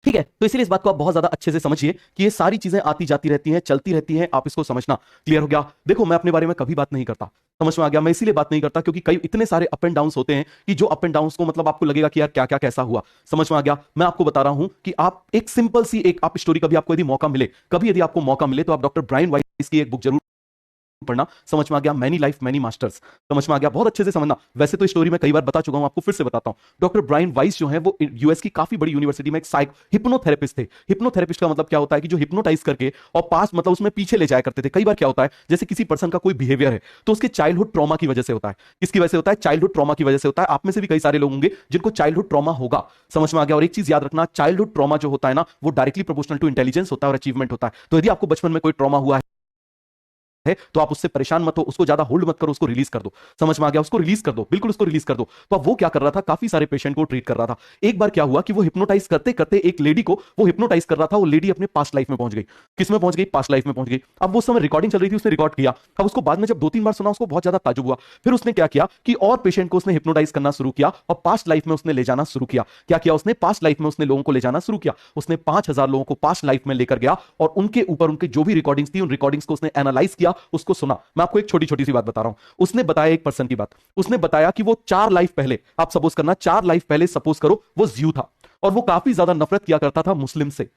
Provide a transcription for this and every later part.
ठीक है, तो इसीलिए इस बात को आप बहुत ज्यादा अच्छे से समझिए कि ये सारी चीजें आती जाती रहती हैं, चलती रहती हैं, आप इसको समझना। क्लियर हो गया? देखो, मैं अपने बारे में कभी बात नहीं करता, समझ में आ गया? मैं इसीलिए बात नहीं करता क्योंकि कई इतने सारे अप एंड डाउन्स होते हैं कि जो अप एंड डाउन्स को मतलब आपको लगेगा कि यार क्या क्या कैसा हुआ। समझ में आ गया? मैं आपको बता रहा हूं कि आप एक सिंपल सी एक आप स्टोरी, कभी आपको यदि मौका मिले, कभी यदि आपको मौका मिले तो आप डॉक्टर ब्रायन वाइस की एक बुक जरूर पढ़ना। समझ में आ गया? Many life many masters. समझ में आ गया? बहुत अच्छे से समझना। वैसे तो स्टोरी मैं कई बार बता चुका हूं, आपको फिर से बताता हूं। डॉक्टर ब्रायन वाइस जो है वो यूएस की काफी बड़ी यूनिवर्सिटी में एक हिप्नोथेरेपिस्ट थे। हिप्नोथेरेपिस्ट का मतलब क्या होता है कि जो हिप्नोटाइज करके और पास मतलब उसमें पीछे ले जाया करते थे। कई बार क्या होता है, जैसे किसी पर्सन का कोई बिहेवियर है तो उसके चाइल्डहुड ट्रॉमा की वजह से होता है। किसकी वजह से होता है? चाइल्डहुड ट्रॉमा की वजह से होता है। आप में से भी कई सारे लोग होंगे जिनको चाइल्डहुड ट्रॉमा होगा। समझ में आ गया? और एक चीज याद रखना, चाइल्डहुड ट्रॉमा जो होता है ना, वो डायरेक्टली प्रोपोर्शनल टू इंटेलिजेंस होता है और अचीवमेंट होता है। तो यदि आपको बचपन में कोई ट्रॉमा हुआ है तो आप उससे परेशान मत हो, उसको ज्यादा होल्ड मत करो, उसको रिलीज कर दो। समझ में आ गया? उसको रिलीज कर दो, बिल्कुल उसको रिलीज कर दो। तो अब वो क्या कर रहा था, काफी सारे पेशेंट को ट्रीट कर रहा था। एक बार क्या हुआ कि वो हिप्नोटाइज करते करते एक लेडी को वो हिप्नोटाइज कर रहा था। वो लेडी अपने पास्ट लाइफ में पहुंच गई। किस में पहुंच गई? पास्ट लाइफ में पहुंच गई। अब वो समय रिकॉर्डिंग चल रही थी, उसने रिकॉर्ड किया। अब उसको बाद में जब 2-3 बार सुना, उसको बहुत ज्यादा ताजुब हुआ। फिर उसने क्या किया कि और पेशेंट को उसने हिप्नोटाइज करना शुरू किया और पास्ट लाइफ में उसने ले जाना शुरू किया। क्या किया उसने? पास्ट लाइफ में उसने लोगों को ले जाना शुरू किया। उसने 5,000 लोगों को पास्ट लाइफ में लेकर गया और उनके ऊपर उनके जो भी रिकॉर्डिंग्स थी, उन रिकॉर्डिंग्स को उसने एनालाइज किया, उसको सुना। मैं आपको एक छोटी छोटी सी बात बता रहा हूं। उसने बताया एक पर्सन की बात। उसने बताया कि वो 4 लाइफ पहले, आप सपोज करना 4 लाइफ पहले सपोज करो वो ज्यू था और वो काफी ज्यादा नफरत किया करता था मुस्लिम से।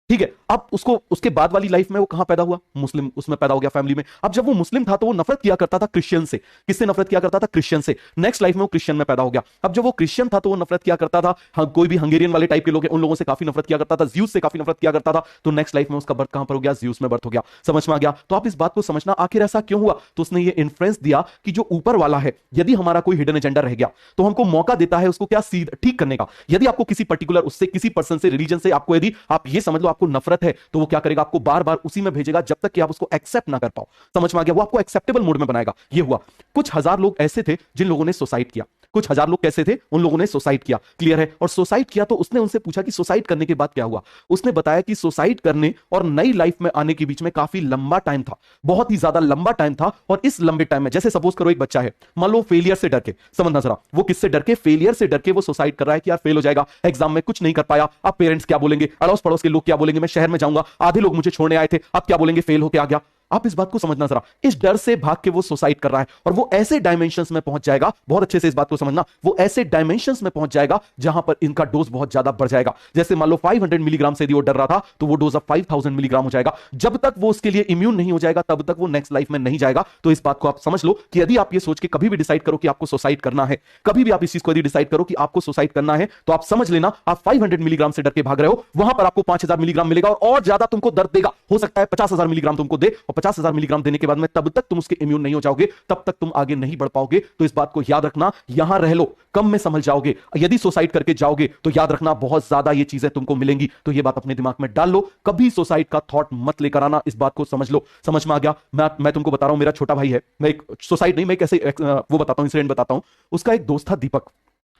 ठीक है, अब उसको उसके बाद वाली लाइफ में वो कहां पैदा हुआ? मुस्लिम उसमें पैदा हो गया, फैमिली में। अब जब वो मुस्लिम था तो वो नफरत किया करता था क्रिश्चियन से। किससे नफरत किया करता था? क्रिश्चियन से। नेक्स्ट लाइफ में वो क्रिश्चियन में पैदा हो गया। अब जब वो क्रिश्चियन था तो वो नफरत किया करता था, हाँ, कोई भी हंगेरियन वाले टाइप के लोग हैं उन लोगों से काफी नफरत किया करता था, ज्यूस से काफी नफरत किया करता था। तो नेक्स्ट लाइफ में उसका बर्थ कहां पर हो गया? ज्यूस में बर्थ हो गया। समझ में आ गया? तो आप इस बात को समझना, आखिर ऐसा क्यों हुआ? तो उसने ये इन्फ्लुएंस दिया कि जो ऊपर वाला है, यदि हमारा कोई हिडन एजेंडा रह गया तो हमको मौका देता है उसको क्या सीध ठीक करने का। यदि आपको किसी पर्टिकुलर उससे किसी पर्सन से, रिलीजन से आपको, यदि आप ये समझ लो आपको नफरत है, तो वो क्या करेगा? आपको बार बार उसी में भेजेगा जब तक कि आप उसको एक्सेप्ट ना कर पाओ। समझ में आ गया? वो आपको एक्सेप्टेबल मोड में बनाएगा। ये हुआ। कुछ हजार लोग ऐसे थे जिन लोगों ने सुसाइड किया। कुछ हजार लोग कैसे थे? उन लोगों ने सुसाइड किया। क्लियर है? और सुसाइड किया तो उसने उनसे पूछा कि सुसाइड करने के बाद क्या हुआ। उसने बताया कि सुसाइड करने और नई लाइफ में आने के बीच में काफी लंबा टाइम था, बहुत ही ज्यादा लंबा टाइम था। और इस लंबे टाइम में, जैसे सपोज करो एक बच्चा है, मान लो फेलियर से डर के, समझना जरा, वो किससे डर के? फेलियर से डर के वो सुसाइड कर रहा है कि यार फेल हो जाएगा, एग्जाम में कुछ नहीं कर पाया, अब पेरेंट्स क्या बोलेंगे, अड़ोस पड़ोस के लोग क्या बोलेंगे, मैं शहर में जाऊंगा, आधे लोग मुझे छोड़ने आए थे, अब क्या बोलेंगे, फेल होके आ गया। आप इस बात को समझना जरा, इस डर से भाग के वो सुसाइड कर रहा है और वो ऐसे डायमेंशंस में पहुंच जाएगा, बहुत अच्छे से इस बात को समझना, वो ऐसे डायमेंशंस में पहुंच जाएगा जहां पर इनका डोज बहुत ज्यादा बढ़ जाएगा। जैसे मान लो 500 मिलीग्राम से यदि वो डर रहा था तो वो डोज अब 5000 मिलीग्राम हो जाएगा। जब तक वो उसके लिए इम्यून नहीं हो जाएगा तब तक वो नेक्स्ट लाइफ में नहीं जाएगा। तो इस बात को आप समझ लो कि यदि आप ये सोच के कभी भी डिसाइड करो कि आपको सुसाइड करना है, कभी भी आप इस चीज को यदि डिसाइड करो कि आपको सुसाइड करना है, तो आप समझ लेना आप 500 मिलीग्राम से डर के भाग रहे हो, वहां पर आपको 5000 मिलीग्राम मिलेगा और ज्यादा तुमको दर्द देगा। हो सकता है 50,000 मिलीग्राम तुमको दे, और 50,000 मिलीग्राम देने के बाद में तब तक तुम उसके इम्यून नहीं हो जाओगे, तब तक तुम आगे नहीं बढ़ पाओगे। तो इस बात को याद रखना, यहां रह लो, कम में समझ जाओगे। यदि सुसाइड करके जाओगे तो याद रखना बहुत ज्यादा ये चीजें तुमको मिलेंगी। तो ये बात अपने दिमाग में डाल लो, कभी सुसाइड का थॉट मत लेकर आना। इस बात को समझ लो। समझ में आ गया? मैं तुमको बता रहा हूं, मेरा छोटा भाई है, मैं एक सुसाइड नहीं, मैं कैसे वो बताता हूं, इंसिडेंट बताता हूं। उसका एक दोस्त था दीपक,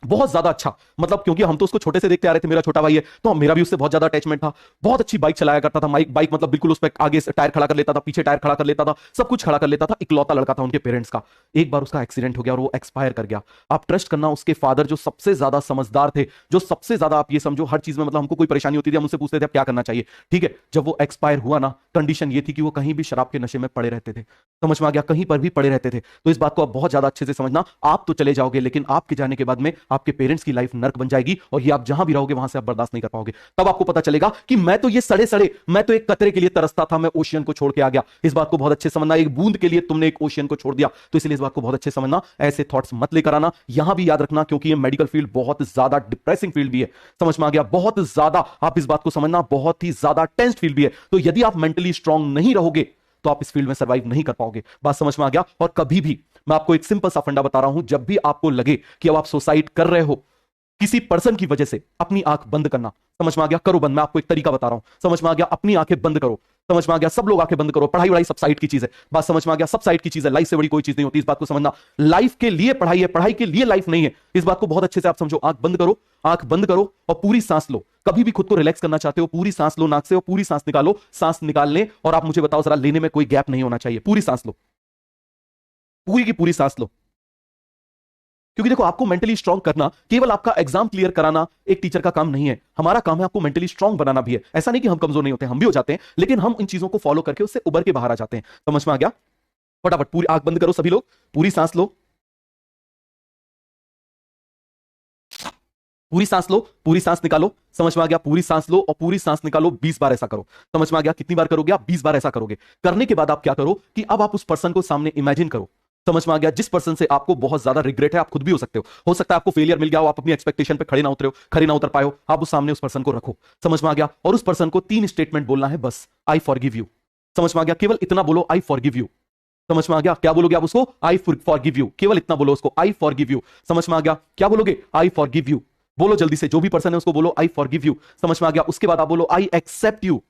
बहुत ज्यादा अच्छा, मतलब क्योंकि हम तो उसको छोटे से देखते आ रहे थे, मेरा छोटा भाई है तो मेरा भी उससे बहुत ज्यादा अटैचमेंट था। बहुत अच्छी बाइक चलाया करता था, बाइक मतलब बिल्कुल उस पर आगे से टायर खड़ा कर लेता था, पीछे टायर खड़ा कर लेता था, सब कुछ खड़ा कर लेता था। इकलौता लड़का था उनके पेरेंट्स का। एक बार उसका एक्सीडेंट हो गया और वो एक्सपायर कर गया। आप ट्रस्ट करना, उसके फादर जो सबसे ज्यादा समझदार थे, जो सबसे ज्यादा, आप ये समझो हर चीज में, मतलब हमको कोई परेशानी होती थी हम उनसे पूछते थे अब क्या करना चाहिए। ठीक है, जब वो एक्सपायर हुआ ना, कंडीशन ये थी कि वो कहीं भी शराब के नशे में पड़े रहते थे। समझ में आ गया? कहीं पर भी पड़े रहते थे। तो इस बात को आप बहुत ज्यादा अच्छे से समझना, आप तो चले जाओगे लेकिन आपके जाने के बाद में आपके पेरेंट्स की लाइफ नर्क बन जाएगी और ये आप जहां भी रहोगे वहां से आप बर्दाश्त नहीं कर पाओगे। तब आपको पता चलेगा कि मैं तो ये सड़े सड़े, मैं तो एक कतरे के लिए तरसता था, मैं ओशियन को छोड़ के आ गया। इस बात को बहुत अच्छे समझना, एक बूंद के लिए तुमने एक ओशियन को छोड़ दिया। तो इसलिए इस बात को बहुत अच्छे समझना, ऐसे थॉट्स मत लेकर आना। यहां भी याद रखना, क्योंकि ये मेडिकल फील्ड बहुत ज्यादा डिप्रेसिंग फील्ड भी है। समझ में आ गया? बहुत ज्यादा, आप इस बात को समझना, बहुत ही ज्यादा टेंस फील्ड भी है। तो यदि आप मेंटली स्ट्रांग नहीं रहोगे तो आप इस फील्ड में सर्वाइव नहीं कर पाओगे। बात समझ में आ गया? और कभी भी, मैं आपको एक सिंपल सा फंडा बता रहा हूं, जब भी आपको लगे कि अब आप सुसाइड कर रहे हो किसी पर्सन की वजह से, अपनी आंख बंद करना। समझ में आ गया? करो बंद। मैं आपको एक तरीका बता रहा हूं, समझ में आ गया? अपनी आंखें बंद करो। समझ में आ गया? सब लोग आंखें बंद करो। पढ़ाई वढ़ाई सब साइड की चीज है। बात समझ में आ गया? सब साइड की चीज है, लाइफ से बड़ी कोई चीज नहीं होती। इस बात को समझना, लाइफ के लिए पढ़ाई है, पढ़ाई के लिए लाइफ नहीं है। इस बात को बहुत अच्छे से आप समझो। आंख बंद करो, आंख बंद करो और पूरी सांस लो। कभी भी खुद को रिलैक्स करना चाहते हो, पूरी सांस लो नाक से और पूरी सांस निकालो। सांस निकालने और आप मुझे बताओ जरा, लेने में कोई गैप नहीं होना चाहिए। पूरी सांस लो, पूरी की पूरी सांस लो। क्योंकि देखो आपको मेंटली स्ट्रांग करना केवल आपका एग्जाम क्लियर कराना एक टीचर का काम नहीं है, हमारा काम है आपको मेंटली स्ट्रांग बनाना भी है। ऐसा नहीं कि हम कमजोर नहीं होते, हम भी हो जाते हैं, लेकिन हम इन चीजों को फॉलो करके उससे उबर के बाहर आ जाते हैं। समझ में आ गया? फटाफट पूरी आंख बंद करो सभी लोग, पूरी सांस लो, पूरी सांस लो, पूरी सांस निकालो। समझ में आ गया? पूरी सांस लो और पूरी सांस निकालो, 20 बार ऐसा करो। समझ में आ गया? कितनी बार करोगे आप? 20 बार ऐसा करोगे। करने के बाद आप क्या करो कि अब आप उस पर्सन को सामने इमेजिन करो। समझ में आ गया? जिस पर्सन से आपको बहुत ज्यादा रिग्रेट है, आप खुद भी हो सकते हो सकता है आपको फेलियर मिल गया हो, आप अपनी एक्सपेक्टेशन पे खड़े ना उतर पाए हो, आप उस सामने उस पर्सन को रखो। समझ में आ गया? और उस पर्सन को 3 स्टेटमेंट बोलना है बस, आई फॉरगिव यू। समझ में आ गया? केवल इतना बोलो, आई फॉरगिव यू। समझ में आ गया? क्या बोलोगे आप उसको? आई फॉरगिव यू। केवल इतना बोलो उसको, आई फॉरगिव यू। समझ में आ गया? क्या बोलोगे? आई फॉरगिव यू। बोलो जल्दी से, जो भी पर्सन है उसको बोलो आई फॉरगिव यू। समझ में आ गया? उसके बाद आप बोलो आई एक्सेप्ट यू।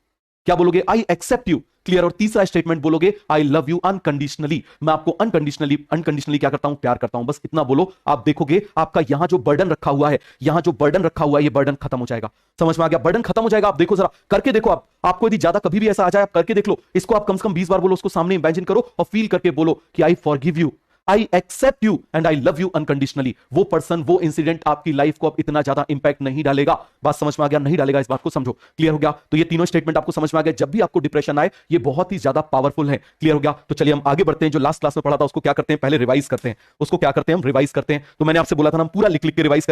क्या बोलोगे? I accept you. क्लियर? और तीसरा स्टेटमेंट बोलोगे आई लव यू अनकंडीशनली। मैं आपको अनकंडीशनली क्या करता हूं? प्यार करता हूं। बस इतना बोलो, आप देखोगे आपका यहां जो बर्डन रखा हुआ है, यहां जो बर्डन रखा हुआ है, ये बर्डन खत्म हो जाएगा। समझ में आ गया? बर्डन खत्म हो जाएगा। आप देखो जरा, करके देखो। आप आपको यदि ज्यादा कभी भी ऐसा आ जाए, आप करके देख लो इसको। आप कम से कम 20 बार बोलो, उसको सामने इमेजिन करो और फील करके बोलो कि I forgive you, I accept you and I love you unconditionally. वो पर्सन, वो इंसिडेंट आपकी लाइफ को अब इतना ज्यादा इंपैक्ट नहीं डालेगा। बात समझ में आ गया? नहीं डालेगा, इस बात को समझो। क्लियर हो गया? तो ये तीनों स्टेटमेंट आपको समझ में आ गया। जब भी आपको डिप्रेशन आए, ये बहुत ही ज्यादा पावरफुल है। क्लियर हो गया? तो चलिए हम आगे बढ़ते हैं। जो लास्ट क्लास में पढ़ा था उसको क्या करते हैं, पहले रिवाइज करते हैं। उसको क्या करते हैं? हम रिवाइज करते हैं। तो मैंने आपसे बोला था ना, हम पूरा लिख लिख के रिवाइज